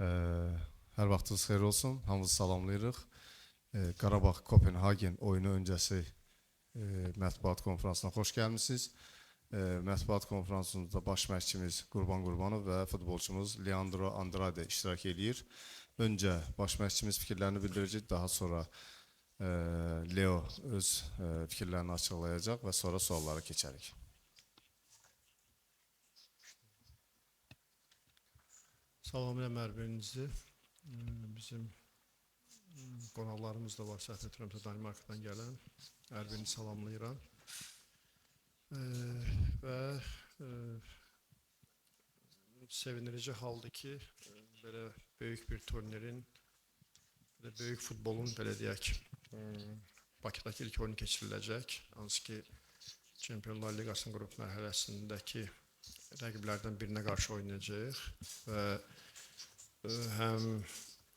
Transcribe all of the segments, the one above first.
Hər vaxtınız xeyir olsun. Hamınızı salamlayırıq. Qarabağ Kopenhagen oyunu öncəsi mətbuat konferansına xoş gəlmisiniz. Mətbuat konferansımızda baş məşqçimiz Qurban Qurbanov və futbolçumuz Leandro Andrade iştirak edir. Öncə baş məşqçimiz fikirlərini bildirəcək, daha sonra Leo öz fikirlərini açıqlayacaq və sonra suallara keçərik. Salamlayıram hər birinizi. Bizim qonaqlarımız da var, səhv etmirəmsə Danimarkadan gələn. Hər birini salamlayıram. Və sevindirici haldır ki, belə böyük bir turnirin, böyük futbolun, belə deyək, Bakıdakı ilk oyunu keçiriləcək. Hansı ki, Çempionlar Liqasının qrup mərhələsindəki rəqiblərdən birinə qarşı oynayacaq və həm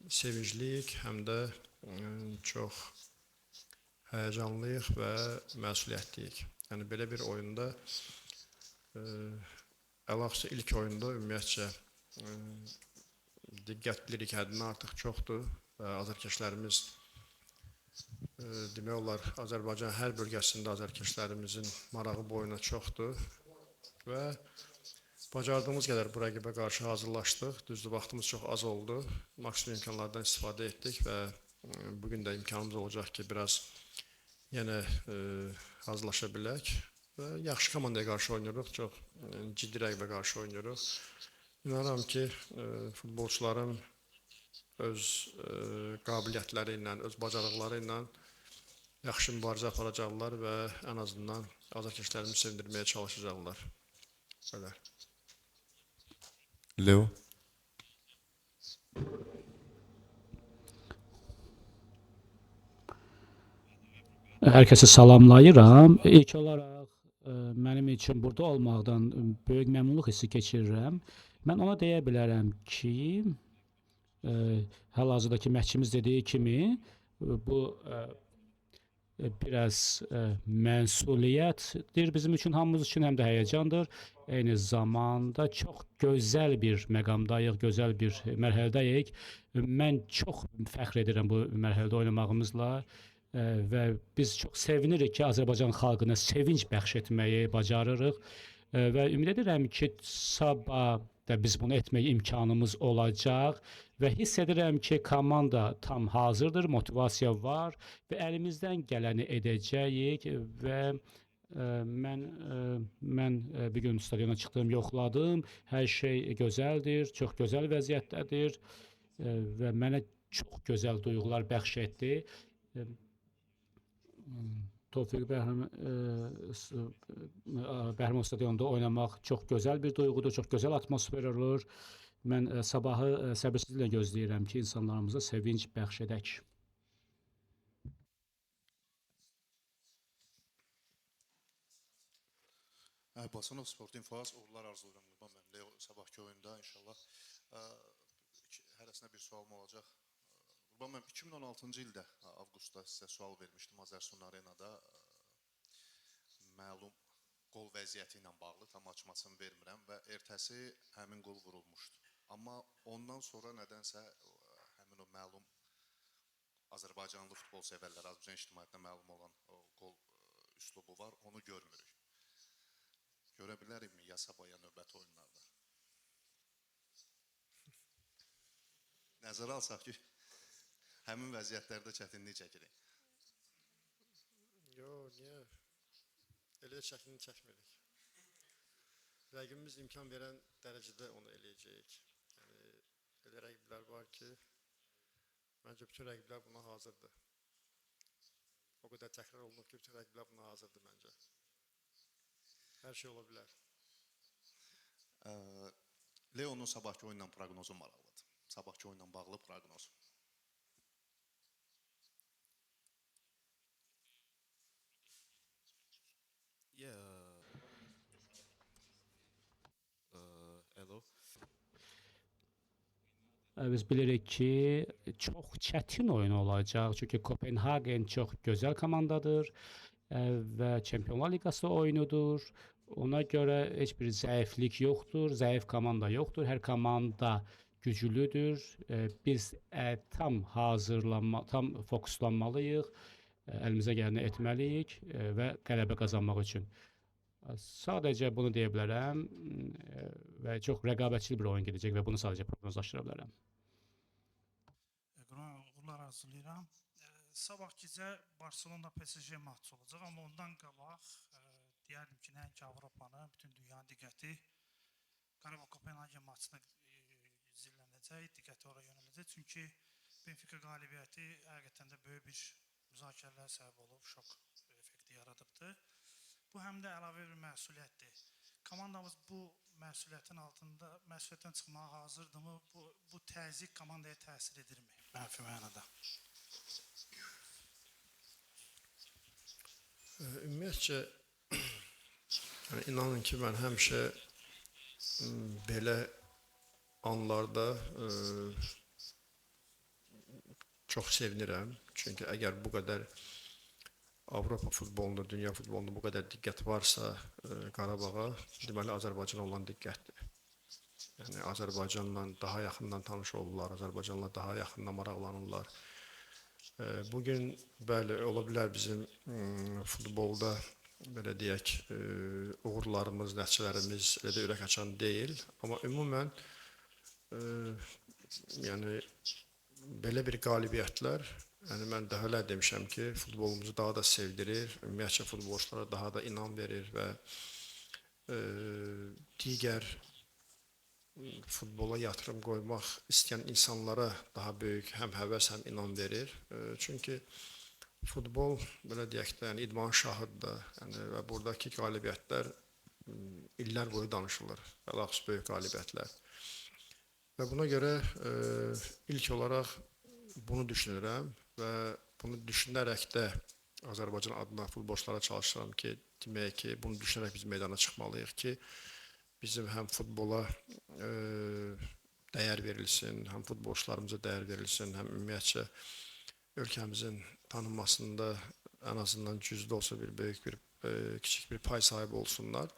sevincliyik, həm də çox həyəcanlıyıq və məsuliyyətliyik. Yəni, belə bir oyunda, əlaqəsə ilk oyunda ümumiyyətcə diqqət bilirik, həddindən artıq çoxdur və azərkeşlərimiz, demək olar, Azərbaycan hər bölgəsində azərkeşlərimizin marağı bu oyuna çoxdur və bacardığımız qədər bu rəqibə qarşı hazırlaşdıq. Düzdür, vaxtımız çox az oldu. Maksimum imkanlardan istifadə etdik və bugün də imkanımız olacaq ki, biraz yenə hazırlaşa bilək. Və yaxşı komandaya qarşı oynayırıq, çox ciddi rəqibə qarşı oynayırıq. İnanıram ki, futbolçuların öz qabiliyyətləri ilə, öz bacarıqları ilə yaxşı mübarizə aparacaqlar və ən azından azərkeşlərimizi sevindirməyə çalışacaqlar. Belə. Leo. Herkese salamlayıram. İlk olaraq mənim üçün burada olmaqdan böyük məmnunluq hissi keçirirəm. Mən ona deyə bilərəm ki, hal-hazırdakı məşqçimiz dediyi kimi, bu biraz məsuliyyətdir bizim üçün, hamımız üçün, həm də həyəcandır. Eyni zamanda çox gözəl bir məqamdayıq, gözəl bir mərhələdəyik. Mən çox fəxr edirəm bu mərhələdə oynamağımızla və biz çox sevinirik ki, Azərbaycan xalqına sevinç bəxş etməyi bacarırıq və ümid edirəm ki, sabah da biz bunu etmək imkanımız olacaq və hiss edirəm ki, komanda tam hazırdır, motivasiya var və əlimizdən gələni edəcəyik və mən bir gün stadiona çıxdım, yoxladım, hər şey gözəldir, çox gözəl vəziyyətdədir və mənə çox gözəl duyğular bəxş etdi. Tofiq Bəhrəmov stadionunda oynamaq çox gözəl bir duyğudur, çox gözəl atmosfer olur. Mən sabahı səbirsizliklə gözləyirəm ki, insanlarımıza sevinç bəxş edək. Basanov Sport Infoaz, uğurlar arzulayıram Qurban mənlə sabahki oyunda inşallah. Hərəsinə bir sualım olacaq. Qurban mən 2016-cı ildə avqustda sizə sual vermişdim Azərsun Arenada. Məlum qol vəziyyəti ilə bağlı, tam açmasını vermirəm və ertəsi həmin qol vurulmuşdu. Amma ondan sonra nədənsə həmin o məlum Azərbaycanlı futbol sevərlər, Azərbaycan ictimaiyyətinə məlum olan o qol üslubu var, onu görmürük. Görə bilərikmi ya sabah ya növbəti oyunlarda? Nəzərə alsaq ki, həmin vəziyyətlərdə çətinlik çəkirik. Yox, niyə? Elə çətinlik çəkmirik. Rəqibimiz imkan verən dərəcədə onu eləyəcəyik. Yəni, elə rəqiblər var ki, məncə bütün rəqiblər buna hazırdır. O qədər təkrar olunub ki, bütün rəqiblər buna hazırdır məncə. Hər şey ola bilər. Leonun sabahki oyunla proqnozu maraqlıdır. Sabahki oyunla bağlı proqnoz. Hello. Biz bilirik ki, çox çətin oyun olacaq. Çünki Kopenhagen çox gözəl komandadır və Çempionlar Liqası oyunudur. Ona görə heç bir zəiflik yoxdur, zəif komanda yoxdur. Hər komanda güclüdür. Biz tam tam fokuslanmalıyıq. Əlimizə gələni etməliyik və qələbə qazanmaq üçün. Sadəcə bunu deyə bilərəm və çox rəqabətçi bir oyun gedəcək və bunu sadəcə proqnozlaşdıra bilərəm. Uğurlar arzulayıram. Sabah gecə Barcelona PSG matçı olacaq, amma ondan qabaq deyərdim ki, nəinki Avropanın, bütün dünyanın diqqəti Qarabağ Kopenhagen matçına zillənəcək, diqqəti oraya yönələcək. Çünki Benfica qalibiyyəti həqiqətən də böyük bir müzakirələr səbəb olub, şok effekti yaradıbdır. Bu həm də əlavə bir məsuliyyətdir. Komandamız bu məsuliyyətdən çıxmağa hazırdırmı? Bu təzyiq komandaya təsir edirmi? Mənfi mənada. Ümumiyyətcə, inanın ki, mən həmişə belə anlarda çox sevinirəm. Çünki əgər bu qədər Avropa futbolunda, dünya futbolunda bu qədər diqqət varsa Qarabağa, deməli Azərbaycana olan diqqətdir. Yəni Azərbaycanla daha yaxından tanış olurlar, Azərbaycanla daha yaxından maraqlanırlar. Bugün bəli, ola bilər bizim futbolda belə deyək, uğurlarımız, nəticələrimiz elə də ürək açan deyil. Amma ümumən yəni belə bir qalibiyyətlər, yəni mən dəfələr demişəm ki, futbolumuzu daha da sevdirir, ümumiyyətcə futbolçulara daha da inam verir və digər futbola yatırım qoymaq istəyən insanlara daha böyük həm həvəs, həm inam verir. Çünki futbol, belə deyək də, yəni idman şahıdır yəni, və buradakı qalibiyyətlər illər boyu danışılır, əlaqəs böyük qalibiyyətlər. Və buna görə ilk olaraq bunu düşünürəm və bunu düşünərək də Azərbaycan adına futbolçulara çalışıram ki, demək ki, bunu düşünərək biz meydana çıxmalıyıq ki, bizim həm futbola dəyər verilsin, həm futbolçularımıza dəyər verilsin, həm ümumiyyətcə ölkəmizin tanınmasında ən azından cüzdə olsa bir böyük bir, kiçik bir pay sahibi olsunlar.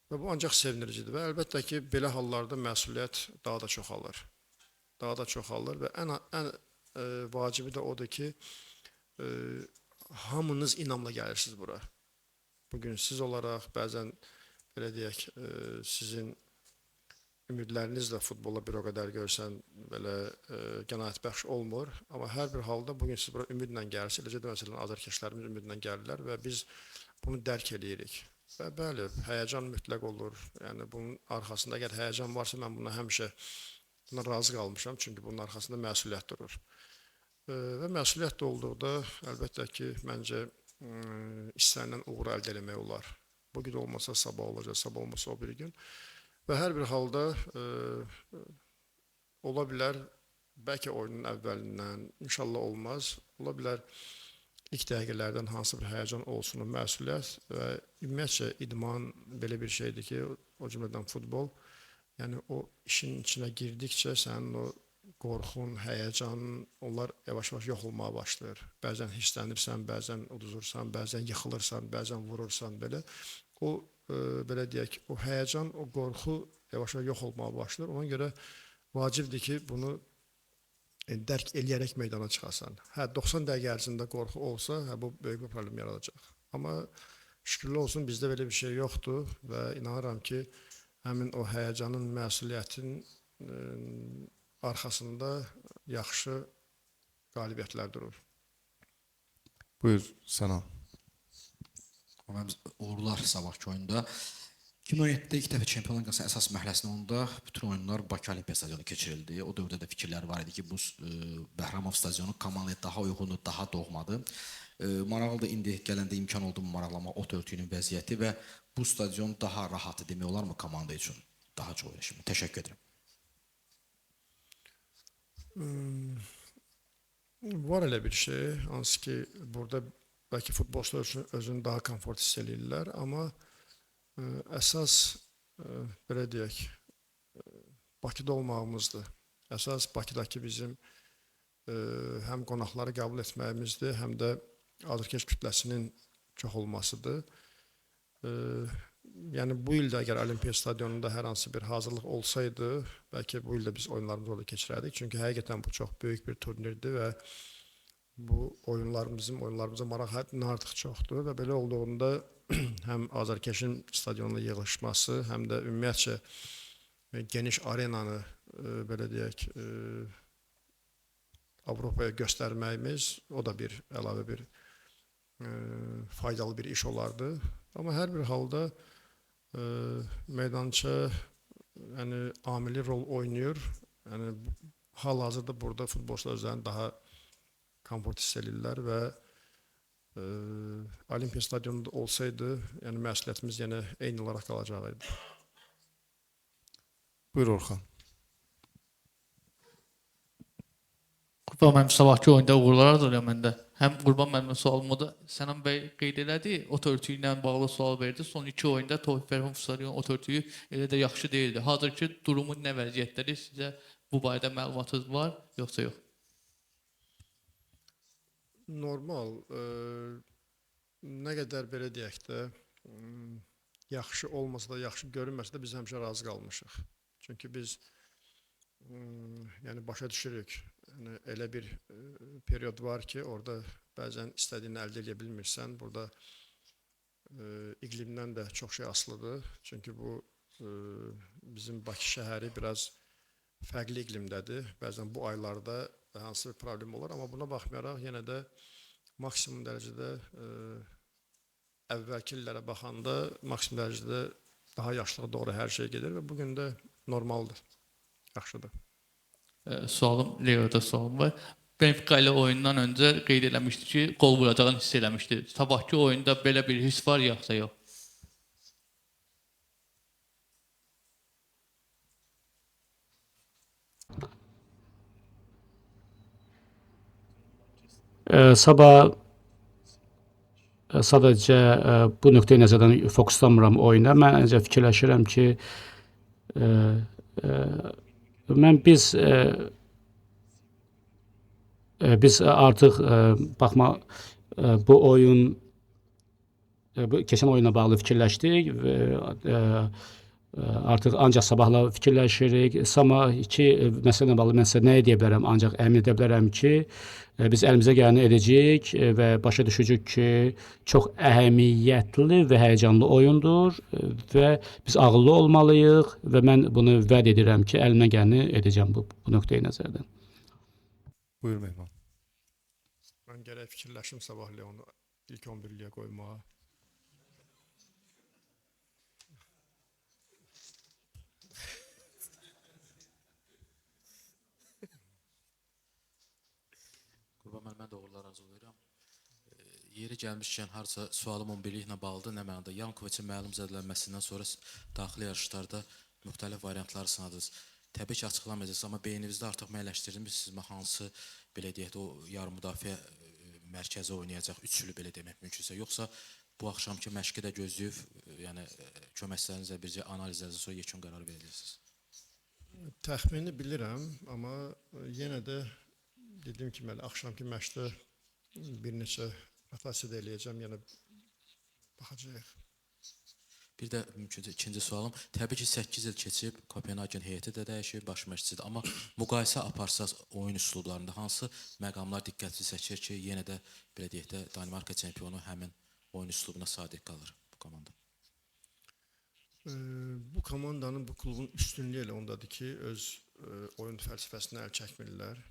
Və bu ancaq sevindiricidir və əlbəttə ki, belə hallarda məsuliyyət daha da çoxalır. Daha da çoxalır və ən vacibi də odur ki, hamınız inamla gəlirsiniz bura. Bugün siz olaraq bəzən, belə deyək, sizin ümidləriniz də futbola bir o qədər görsən, belə qənaətbəxş olmur. Amma hər bir halda bugün siz bura ümidlə gəlirsiniz, eləcə də məsələn, azərkeşlərimiz ümidlə gəlirlər və biz bunu dərk edirik. Və bəli, həyəcan mütləq olur. Yəni, bunun arxasında, əgər həyəcan varsa, mən buna həmişə razı qalmışam, çünki bunun arxasında məsuliyyət durur. Və məsuliyyət də olduqda, əlbəttə ki, məncə istənilən uğur əldə eləmək olar. Bu gün olmasa sabah olacaq, sabah olmasa o bir gün. Və hər bir halda ola bilər, bəlkə oyunun əvvəlindən, inşallah olmaz, ola bilər ilk dəqiqələrdən hansı bir həyəcan olsun, məsuliyyət və ümumiyyətcə idman belə bir şeydir ki, o cümlədən futbol, yəni o işin içinə girdikcə sənin o qorxun, həyəcanın, onlar yavaş-yavaş yox olmağa başlayır. Bəzən hisslənirsən, bəzən uduzursan, bəzən yıxılırsan, bəzən vurursan belə. O, belə deyək, o həyəcan, o qorxu yavaş-yavaş yox olmağa başlayır. Ona görə vacibdir ki, bunu dərk eləyərək meydana çıxasan. 90 dəqiqə ərzində qorxu olsa, bu böyük bir problem yaradacaq. Amma şükürlər olsun, bizdə belə bir şey yoxdur və inanıram ki, həmin o həyəcanın, məsuliyyətin arxasında yaxşı qalibiyyətlər durur. Buyur, Səna. Uğurlar sabahki oyunda. 2017-də ilk dəfə Çempionlar Liqasının əsas mərhələsində onda bütün oyunlar Bakı Olimpiya stadionu keçirildi. O dövrdə də fikirlər var idi ki, bu Bəhramov stadionu komandaya daha uyğundur, daha doğmadır. Maraqlıdır, indi gələndə imkan oldu mu maraqlamaq o dörtlüyünün vəziyyəti və bu stadion daha rahatı demək olarmı komanda üçün? Daha çox oynaşımı. Təşəkkür edirəm. Var elə bir şey, hansı ki, burada bəlkə futbolçular üçün özünü daha komfort hiss edirlər, amma əsas, belə deyək, Bakıda olmağımızdır. Əsas Bakıdakı bizim həm qonaqları qəbul etməyimizdir, həm də azərkeş kütləsinin çox olmasıdır. yəni bu il də əgər Olimpiya stadionunda hər hansı bir hazırlıq olsaydı, bəlkə bu il də biz oyunlarımızı orada keçirərdik. Çünki həqiqətən bu çox böyük bir turnirdir və bu oyunlarımıza maraq həddindən artıq çoxdur və belə olduğunda həm Azərkeşin stadionuna yığılışması, həm də ümumiyyətcə geniş arenanı belə deyək Avropaya göstərməyimiz o da bir əlavə bir faydalı bir iş olardı. Amma hər bir halda meydança yəni amili rol oynayır. Yəni hal-hazırda burada futbolçular özlərini daha komfort hiss edirlər və Olimpiya stadionunda olsaydı, yəni məsuliyyətimiz yenə eyni olaraq qalacaqdı. Buyur Orxan. Qurban müəllim sabahki oyunda uğurlar arzulayıram məndə. Həm Qurban müəllimin sualımı da Sənan bəy qeyd elədi, otorite ilə bağlı sual verdi. Son 2 oyunda Tofiq Fərhun stadion otoriteyi elə də yaxşı deyildi. Hazırki durumu nə vəziyyətdədir? Sizə bu barədə məlumatınız var, yoxsa yox? Normal, nə qədər belə deyək də, yaxşı olmasa da, yaxşı görünməsə də biz həmişə razı qalmışıq. Çünki biz yəni başa düşürük, yəni elə bir period var ki, orada bəzən istədiyini əldə edə bilmirsən. Burada iqlimdən də çox şey asılıdır. Çünki bu bizim Bakı şəhəri biraz fərqli iqlimdədir. Bəzən bu aylarda hansı bir problem olur, amma buna baxmayaraq yenə də maksimum dərəcədə əvvəlki illərə baxanda maksimum dərəcədə daha yaşlığa doğru hər şey gedir və bugün də normaldır, yaxşıdır. Sualım, Leo'da sualım var. Benfica ilə oyundan öncə qeyd eləmişdi ki, qol vuracağını hiss eləmişdi. Sabahki oyunda belə bir his var, yoxsa yox? Sabah sadəcə bu nöqteyi nəzərdən fokuslanmıram oyuna. Mən ancaq fikirləşirəm ki, biz artıq bu oyun keçən oyunla bağlı fikirləşdik və artıq ancaq sabahla fikirləşirik. Sabahki məsələlə bağlı mən sizə nə edə bilərəm? Ancaq əmin edə bilərəm ki, biz əlimizə gələni edəcəyik və başa düşəcəyik ki, çox əhəmiyyətli və həyəcanlı oyundur və biz ağıllı olmalıyıq və mən bunu vəd edirəm ki, əlimdən gələni edəcəm bu nöqteyi nəzərdən. Buyur Mehman. Mən gərək fikirləşim sabah Leonu ilk 11-liyə qoymağa. Qurban müəllim, mən də uğurlar arzulayıram. Yeri gəlmişkən harca sualım 11-liklə bağlıdır. Nə mənada? Yankoviçin məlum zədələnməsindən sonra daxili yarışlarda müxtəlif variantları sınadınız. Təbii ki, açıqlamayacaqsınız, amma beyninizdə artıq müəyyənləşdirmisiniz hansı belə deyək də o yarım müdafiə mərkəzi oynayacaq, üçlü belə demək mümkünsə, yoxsa bu axşamki məşqi də gözləyib, yəni köməkçilərinizlə bircə analizlərinizdən sonra yekun qərar verəcəksiniz? Təxmini bilirəm, amma yenə də dediyim kimi, axşamki məşqdə bir neçə rotasiya da eləyəcəm, yəni baxacağıq. Bir də mümkünsə ikinci sualım. Təbii ki, 8 il keçib Kopenhagen heyəti də dəyişib, baş məşqçisidir. Amma müqayisə aparsaz oyun üslublarında hansı məqamlar diqqəti çəkir ki, yenə də belə deyək də Danimarka çempionu həmin oyun üslubuna sadiq qalır bu komanda? Bu komandanın, bu klubun üstünlüyü elə ondadır ki, öz oyun fəlsəfəsindən əl çəkmirlər.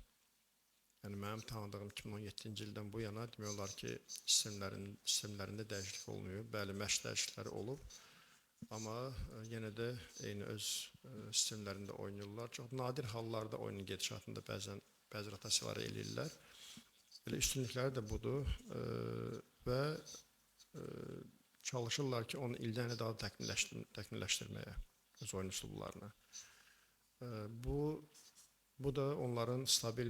Yəni mənim tanıdığım 2017-ci ildən bu yana demək olar ki, sistemlərində dəyişiklik olmuyor. Bəli, məşq dəyişiklikləri olub, amma yenə də eyni öz sistemlərində oynayırlar. Çox nadir hallarda oyunun gedişatında bəzi rotasiyaları eləyirlər. Belə üstünlükləri də budur və çalışırlar ki, onu ildən ilə daha təkmilləşdirməyə, öz oyun üslublarını. Bu da onların stabil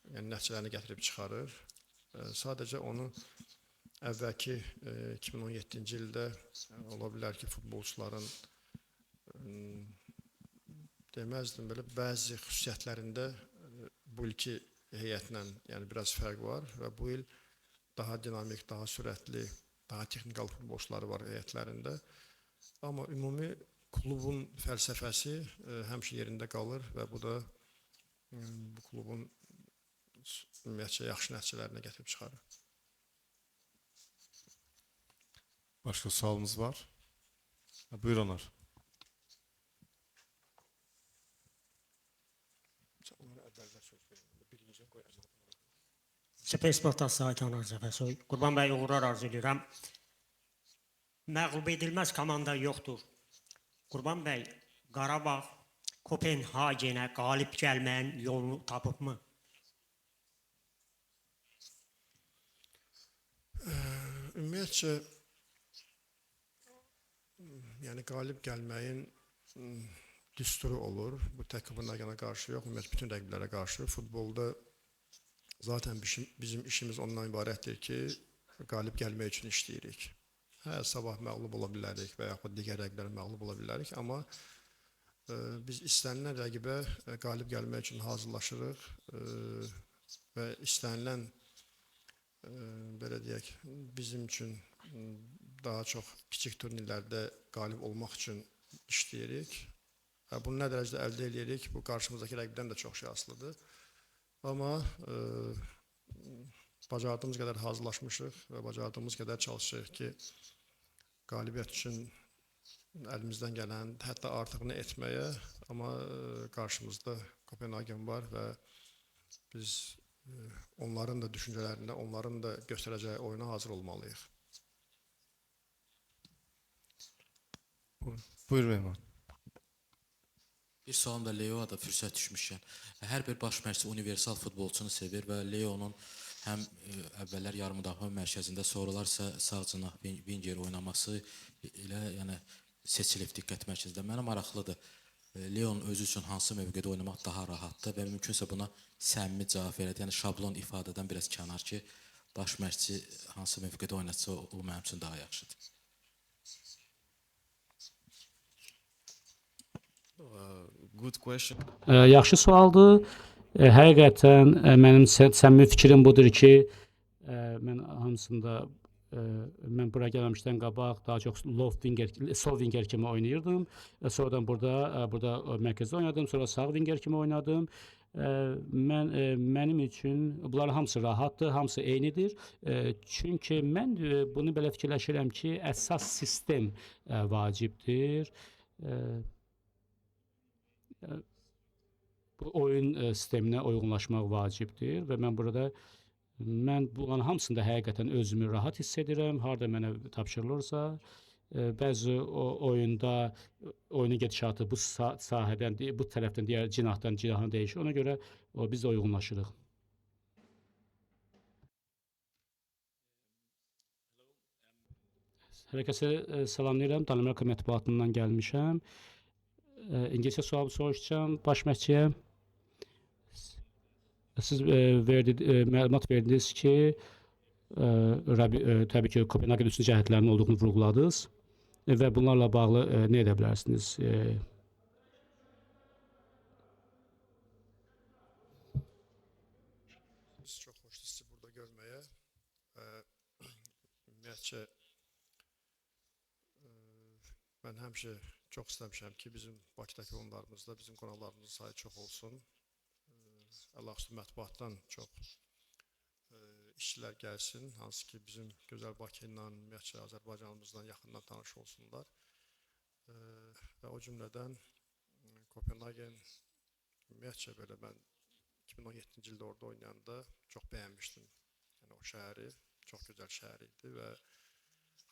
yəni nəticələrini gətirib çıxarır. Sadəcə onu əvvəlki 2017-ci ildə ola bilər ki, futbolçuların deməzdim belə bəzi xüsusiyyətlərində bu ilki heyətlə yəni biraz fərq var və bu il daha dinamik, daha sürətli daha texnikal futbolçuları var heyətlərində. Amma ümumi klubun fəlsəfəsi həmişə yerində qalır və bu da bu klubun ümumiyyətcə yaxşı nəticələrinə gətirib çıxarır. Başka sualımız var. Buyurun Anar. Spesmata sahip Anar Zəfərsoy. Qurban bəy uğurlar arzu edirəm. Məğlub edilməz komanda yoxdur. Qurban bəy, Qarabağ Kopenhagenə qalib gəlməyin yolunu tapıbmı? Ümumiyyətcə, yəni qalib gəlməyin düsturu olur. Bu tək Kopenhagenə qarşı yox, ümumiyyətlə bütün rəqiblərə qarşı. Futbolda zaten bizim işimiz ondan ibarətdir ki, qalib gəlmək üçün işləyirik. Hə, sabah məğlub ola bilərik və yaxud digər rəqiblərə məğlub ola bilərik, amma biz istənilən rəqibə qalib gəlmək üçün hazırlaşırıq və istənilən belə deyək, bizim üçün daha çox kiçik turnirlərdə qalib olmaq üçün işləyirik. Bunu nə dərəcədə əldə edirik, bu qarşımızdakı rəqibdən də çox şey asılıdır. Amma bacardığımız qədər hazırlaşmışıq və bacardığımız qədər çalışırıq ki, qalibiyyət üçün əlimizdən gələn, hətta artıqını etməyə, amma qarşımızda Kopenhagen var və biz onların da düşüncələrində, onların da göstərəcəyi oyuna hazır olmalıyıq. Buyur Mehman. Bir sualım da Leo'ya da fürsət düşmüşkən. Hər bir baş məşqçi universal futbolçunu sevir və Leo'nun həm əvvəllər yarım müdafiə mərkəzində, sonralarsa sağ cinah winger oynaması ilə yəni seçilib diqqət mərkəzində. Mənə maraqlıdır. Leo'nun özü üçün hansı mövqedə oynamaq daha rahatdır və mümkünsə buna səmimi cavab verədi. Yəni şablon ifadədən biraz kənar ki, baş məşqçi hansı mövqedə oynatsa o mənim üçün daha yaxşıdır. Good question. Yaxşı sualdır. Həqiqətən mənim səmimi fikrim budur ki, mən hamısında mən bura gəlməmişdən qabaq daha çox sol winger kimi oynayırdım. Sonradan burada mərkəzdə oynadım, sonra sağ winger kimi oynadım. Mənim üçün bunların hamısı rahatdır, hamısı eynidir. Çünki mən bunu belə fikirləşirəm ki, əsas sistem vacibdir. Bu oyun sisteminə uyğunlaşmaq vacibdir və mən bunların hamısında həqiqətən özümü rahat hiss edirəm. Harda mənə tapşırılırsa, bəzi oyunda oyunun gedişatı bu sahədən, bu tərəfdən, digər cinahdan cinaha dəyişir. Ona görə biz də uyğunlaşırıq. Hər kəsə salamlayıram. Danimarka mətbuatından gəlmişəm. İngilizce sual soruşacağım baş məşqçiyə. Siz məlumat verdiniz ki, təbii ki, Kopenhagen üstün cəhətlərinin olduğunu vurğuladınız və bunlarla bağlı nə edə bilərsiniz? Biz çox xoşdur sizi burada görməyə. Ümumiyyətcə, mən həmişə çox istəmişəm ki, bizim Bakıdakı oyunlarımızda bizim qonaqlarımızın sayı çox olsun. Allah üstü mətbuatdan çox işçilər gəlsin, hansı ki bizim gözəl Bakı ilə, ümumiyyətcə Azərbaycanımızdan yaxından tanış olsunlar. Və o cümlədən Kopenhagen, ümumiyyətcə belə mən 2017-ci ildə orada oynayanda çox bəyənmişdim. Yəni o şəhəri, çox gözəl şəhər idi və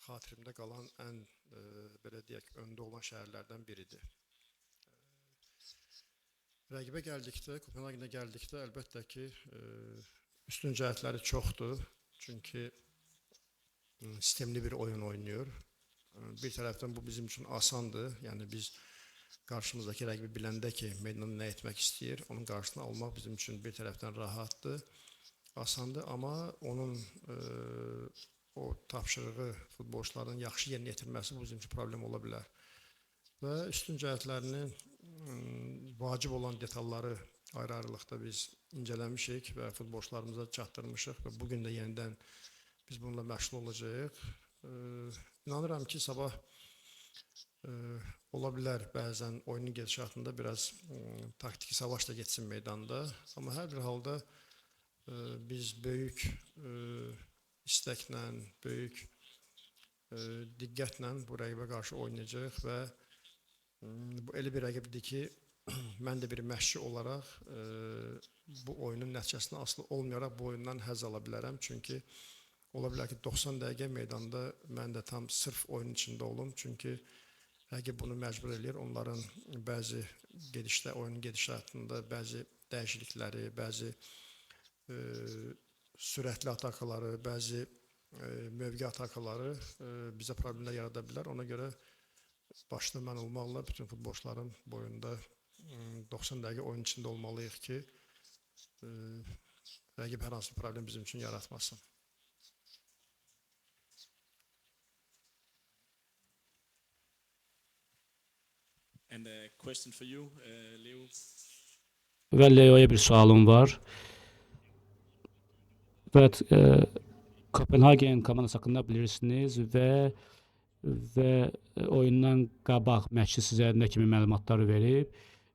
xatirimdə qalan ən, belə deyək, öndə olan şəhərlərdən biridir. Rəqibə gəldikdə, Kopenhagenə gəldikdə əlbəttə ki, üstün cəhətləri çoxdur. Çünki sistemli bir oyun oynayır. Bir tərəfdən bu bizim üçün asandır. Yəni biz qarşımızdakı rəqibi biləndə ki, meydanda nə etmək istəyir, onun qarşısını almaq bizim üçün bir tərəfdən rahatdır, asandır. Amma onun o tapşırığı futbolçuların yaxşı yerinə yetirməsi bu bizim üçün problem ola bilər. Və üstün cəhətlərinin vacib olan detalları ayrı-ayrılıqda biz incələmişik və futbolçularımıza çatdırmışıq və bugün də yenidən biz bununla məşğul olacağıq İnanıram ki sabah ola bilər bəzən oyunun gedişatında biraz taktiki savaş da getsin meydanda. Amma hər bir halda biz böyük istəklə, böyük diqqətlə bu rəqibə qarşı oynayacağıq və bu elə bir rəqibdir ki, mən də bir məşqçi olaraq bu oyunun nəticəsinə asılı olmayaraq bu oyundan həzz ala bilərəm. Çünki ola bilər ki, 90 dəqiqə meydanda mən də tam sırf oyunun içində olum. Çünki rəqib bunu məcbur eləyir. Onların bəzi oyunun gedişatında bəzi dəyişiklikləri, bəzi sürətli atakaları, bəzi mövqe atakaları bizə problemlər yarada bilər. Ona görə başda mən olmaqla bütün futbolçuların boyunda 90 dəqiqə oyun içində olmalıyıq ki, rəqib hər hansı bir problem bizim üçün yaratmasın. And a question for you, Leo. Və Leo'ya bir sualım var. Evet, Kopenhagen komandası hakkında bilirsiniz ve oyundan qabaq məşqçi sizə nə kimi məlumatları verib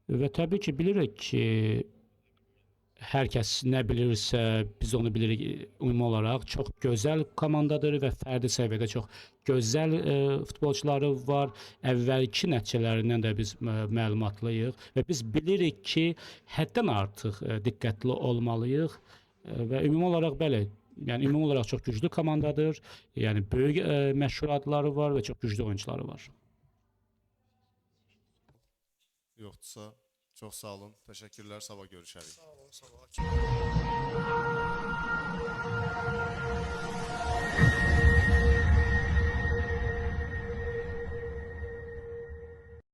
və təbii ki bilirik ki hər kəs nə bilirsə biz onu bilirik ümumi olaraq çox gözəl komandadır və fərdi səviyyədə çox gözəl futbolçuları var. Əvvəlki nəticələrindən də biz məlumatlıyıq və biz bilirik ki həddən artıq diqqətli olmalıyıq və ümumi olaraq bəli, yəni ümumi olaraq çox güclü komandadır. Yəni böyük məşhur adları var və çox güclü oyuncuları var. Yoxdursa, çox sağ olun. Təşəkkürlər. Sabah görüşərik. Sağ olun, sabah.